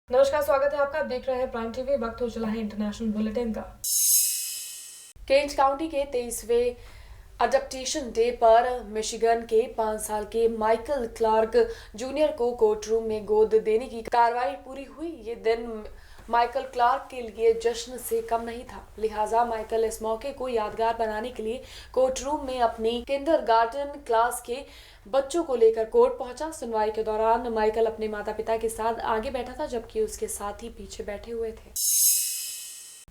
नमस्कार, स्वागत है आपका। आप देख रहे हैं प्राइम टीवी। वक्त हो चला है इंटरनेशनल बुलेटिन का। केंट काउंटी के 23वें अडॉप्टेशन डे पर मिशिगन के 5 साल के माइकल क्लार्क जूनियर को कोर्ट रूम में गोद देने की कार्रवाई पूरी हुई। ये दिन माइकल क्लार्क के लिए जश्न से कम नहीं था, लिहाजा माइकल इस मौके को यादगार बनाने के लिए कोर्ट रूम में अपनी किंडरगार्टन क्लास के बच्चों को लेकर कोर्ट पहुंचा। सुनवाई के दौरान माइकल अपने माता पिता के साथ आगे बैठा था, जबकि उसके साथी पीछे बैठे हुए थे।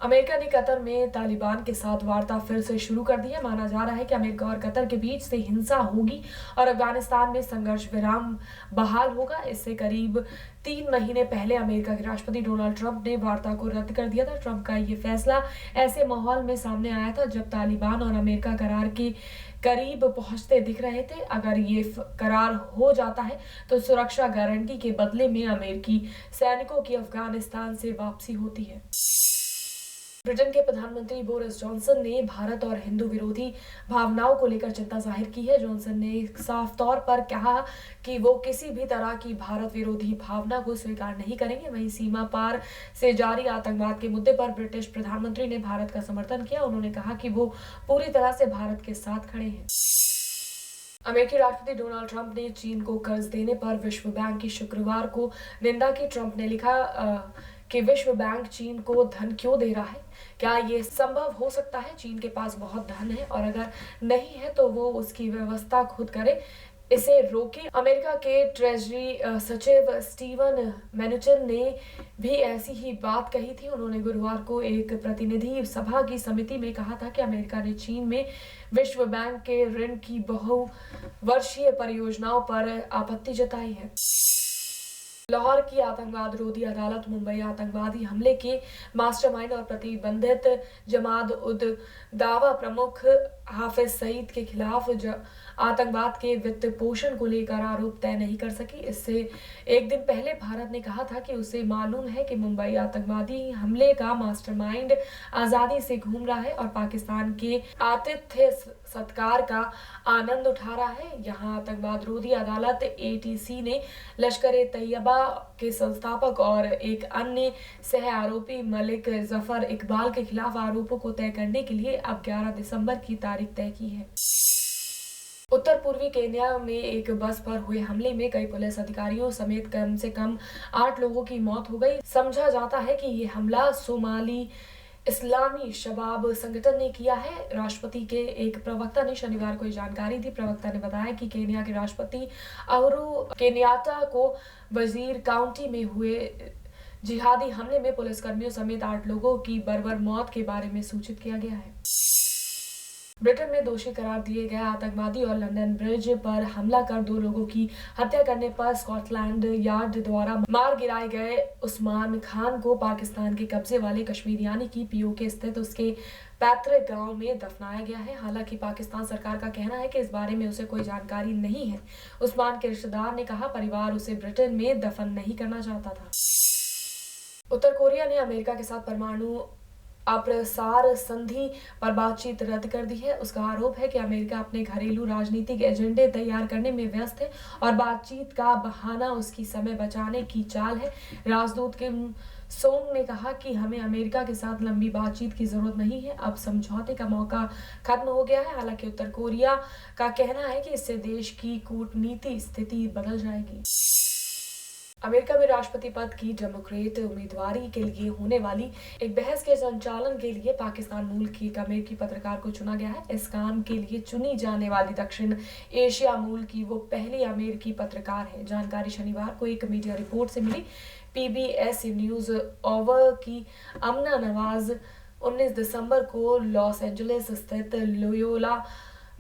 अमेरिका ने कतर में तालिबान के साथ वार्ता फिर से शुरू कर दी है। माना जा रहा है कि अमेरिका और कतर के बीच से हिंसा होगी और अफगानिस्तान में संघर्ष विराम बहाल होगा। इससे करीब 3 महीने पहले अमेरिका के राष्ट्रपति डोनाल्ड ट्रंप ने वार्ता को रद्द कर दिया था। ट्रंप का ये फैसला ऐसे माहौल में सामने आया था जब तालिबान और अमेरिका करार के करीब पहुंचते दिख रहे थे। अगर ये करार हो जाता है तो सुरक्षा गारंटी के बदले में अमेरिकी सैनिकों की अफगानिस्तान से वापसी होती है। ब्रिटेन के प्रधानमंत्री बोरिस जॉनसन ने भारत और हिंदू विरोधी भावनाओं को लेकर चिंता जाहिर की है। जॉनसन ने साफ तौर पर कहा कि वो किसी भी तरह की भारत विरोधी भावना को स्वीकार नहीं करेंगे। वहीं सीमा पार से जारी आतंकवाद के मुद्दे पर ब्रिटिश प्रधानमंत्री ने भारत का समर्थन किया। उन्होंने कहा कि वो पूरी तरह से भारत के साथ खड़े हैं। अमेरिकी राष्ट्रपति डोनाल्ड ट्रंप ने चीन को कर्ज देने पर विश्व बैंक की शुक्रवार को निंदा की। ट्रंप ने लिखा कि विश्व बैंक चीन को धन क्यों दे रहा है? क्या ये संभव हो सकता है? चीन के पास बहुत धन है और अगर नहीं है तो वो उसकी व्यवस्था खुद करे, इसे रोके। अमेरिका के ट्रेजरी सचिव स्टीवन मैनुचिन ने भी ऐसी ही बात कही थी। उन्होंने गुरुवार को एक प्रतिनिधि सभा की समिति में कहा था कि अमेरिका ने चीन में विश्व बैंक के ऋण की बहुवर्षीय परियोजनाओं पर आपत्ति जताई है। लाहौर की आतंकवाद रोधी अदालत मुंबई आतंकवादी हमले के मास्टरमाइंड और प्रतिबंधित जमात उद दावा प्रमुख हाफिज सईद के खिलाफ आतंकवाद के वित्त पोषण को लेकर आरोप तय नहीं कर सकी। इससे एक दिन पहले भारत ने कहा था कि उसे मालूम है कि मुंबई आतंकवादी हमले का मास्टरमाइंड आजादी से घूम रहा है और पाकिस्तान के आतिथ्य सत्कार का आनंद उठा रहा है। यहाँ आतंकवाद रोधी अदालत ATC ने लश्कर-ए-तैयबा के संस्थापक और एक अन्य सह आरोपी मलिक जफर इकबाल के खिलाफ आरोपों को तय करने के लिए अब 11 दिसंबर की तारीख तय की है। उत्तर पूर्वी केन्या में एक बस पर हुए हमले में कई पुलिस अधिकारियों समेत कम से कम 8 लोगों की मौत हो गई। समझा जाता है कि ये हमला सोमाली इस्लामी शबाब संगठन ने किया है। राष्ट्रपति के एक प्रवक्ता ने शनिवार को ये जानकारी दी। प्रवक्ता ने बताया कि केन्या के राष्ट्रपति अहुरु केन्याटा को वजीर काउंटी में हुए जिहादी हमले में पुलिसकर्मियों समेत 8 लोगों की बर्बर मौत के बारे में सूचित किया गया है। ब्रिटेन में दोषी करार दिए गए आतंकवादी और लंदन ब्रिज पर हमला कर 2 लोगों की हत्या करने पर स्कॉटलैंड यार्ड द्वारा मार गिराए गए उस्मान खान को पाकिस्तान के कब्जे वाले कश्मीर यानी कि POK स्थित उसके पैतृक गांव में दफनाया गया है। हालांकि पाकिस्तान सरकार का कहना है कि इस बारे में उसे कोई जानकारी नहीं है। उस्मान के रिश्तेदार ने कहा परिवार उसे ब्रिटेन में दफन नहीं करना चाहता था। उत्तर कोरिया ने अमेरिका के साथ परमाणु अप्रसार संधि पर बातचीत रद्द कर दी है। उसका आरोप है कि अमेरिका अपने घरेलू राजनीतिक एजेंडे तैयार करने में व्यस्त है और बातचीत का बहाना उसकी समय बचाने की चाल है। राजदूत किम सोंग ने कहा कि हमें अमेरिका के साथ लंबी बातचीत की जरूरत नहीं है, अब समझौते का मौका खत्म हो गया है। हालांकि उत्तर कोरिया का कहना है कि इससे देश की कूटनीति स्थिति बदल जाएगी। अमेरिका में राष्ट्रपति पद की डेमोक्रेट उम्मीदवारी के लिए होने वाली एक बहस के संचालन के लिए पाकिस्तान मूल की एक अमेरिकी पत्रकार को चुना गया है। इस काम के लिए चुनी जाने वाली दक्षिण एशिया मूल की वो पहली अमेरिकी पत्रकार है। जानकारी शनिवार को एक मीडिया रिपोर्ट से मिली। PBS न्यूज ओवर की अमना नवाज 19 दिसंबर को लॉस एंजलिस स्थित लोयोला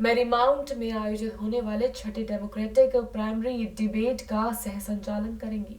मैरीमाउंट में आयोजित होने वाले छठे डेमोक्रेटिक प्राइमरी डिबेट का सह संचालन करेंगी।